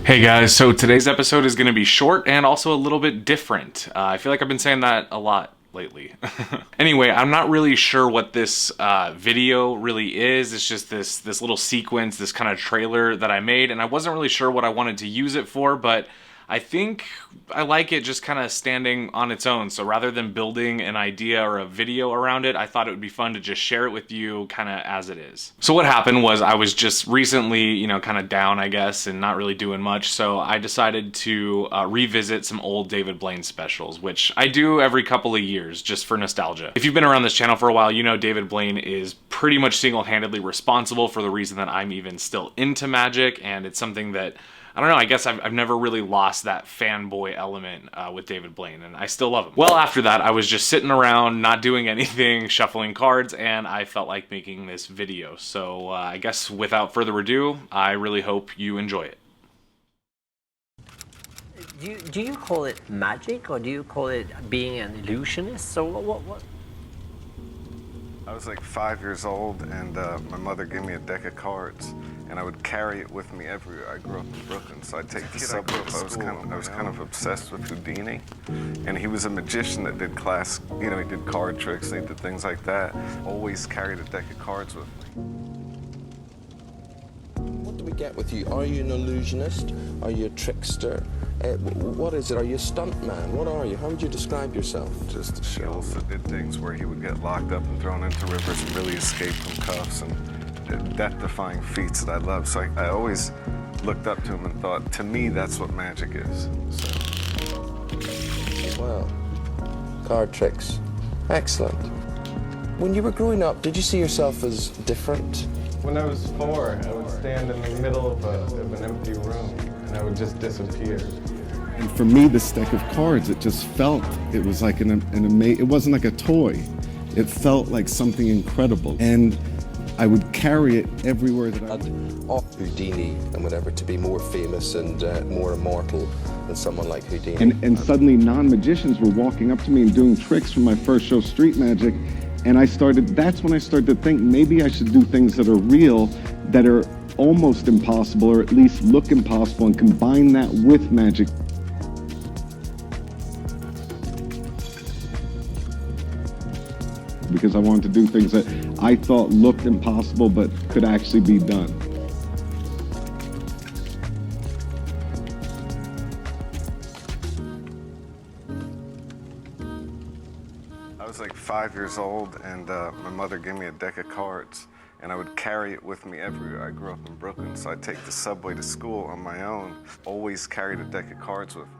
Hey guys, so today's episode is going to be short and also a little bit different. I feel like I've been saying that a lot lately. Anyway, I'm not really sure what this video really is. It's just this little sequence, this kind of trailer that I made, and I wasn't really sure what I wanted to use it for, but I think I like it just kind of standing on its own. So rather than building an idea or a video around it, I thought it would be fun to just share it with you kind of as it is. So what happened was I was just recently, kind of down, I guess, and not really doing much. So I decided to revisit some old David Blaine specials, which I do every couple of years just for nostalgia. If you've been around this channel for a while, you know David Blaine is pretty much single-handedly responsible for the reason that I'm even still into magic, and it's something that I don't know, I guess I've never really lost that fanboy element with David Blaine, and I still love him. Well, after that, I was just sitting around, not doing anything, shuffling cards, and I felt like making this video. So I guess without further ado, I really hope you enjoy it. Do you call it magic, or do you call it being an illusionist? So what? I was like 5 years old, and my mother gave me a deck of cards, and I would carry it with me everywhere. I grew up in Brooklyn, so I'd take the subway. I was kind of obsessed with Houdini, and he was a magician that did he did card tricks, and he did things like that. Always carried a deck of cards with me. What do we get with you? Are you an illusionist? Are you a trickster? What is it? Are you a stunt man? What are you? How would you describe yourself? Just a shell. He also did things where he would get locked up and thrown into rivers and really escape from cuffs, and death-defying feats that I love. So I always looked up to him and thought, to me, that's what magic is. So. Wow. Card tricks. Excellent. When you were growing up, did you see yourself as different? When I was 4, I would stand in the middle of an empty room, and I would just disappear. And for me, this deck of cards, it just felt, it was like it wasn't like a toy. It felt like something incredible. And I would carry it everywhere that I went. Houdini and whatever, to be more famous and more immortal than someone like Houdini. And suddenly non-magicians were walking up to me and doing tricks from my first show, Street Magic. And that's when I started to think maybe I should do things that are real, that are almost impossible, or at least look impossible, and combine that with magic. Because I wanted to do things that I thought looked impossible but could actually be done. I was like 5 years old, and my mother gave me a deck of cards, and I would carry it with me everywhere. I grew up in Brooklyn, so I'd take the subway to school on my own. Always carried a deck of cards with me.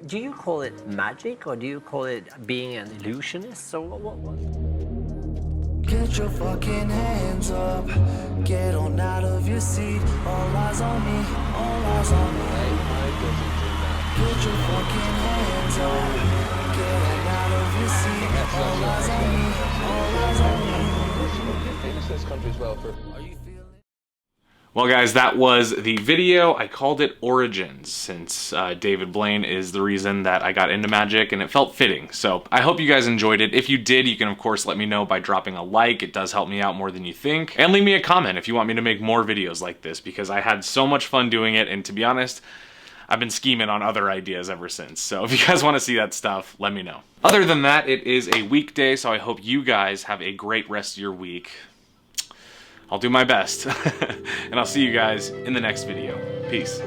Do you call it magic, or do you call it being an illusionist? So what? Get your fucking hands up, get on out of your seat. All eyes on me, all eyes on me. Get your fucking hands up, get on out of your seat. All eyes on me, all eyes on me. You're famous in this country as well for... Are you feeling? Well guys, that was the video. I called it Origins, since David Blaine is the reason that I got into magic, and it felt fitting. So I hope you guys enjoyed it. If you did, you can of course let me know by dropping a like. It does help me out more than you think. And leave me a comment if you want me to make more videos like this, because I had so much fun doing it, and to be honest, I've been scheming on other ideas ever since. So if you guys want to see that stuff, let me know. Other than that, it is a weekday, so I hope you guys have a great rest of your week. I'll do my best. And I'll see you guys in the next video. Peace.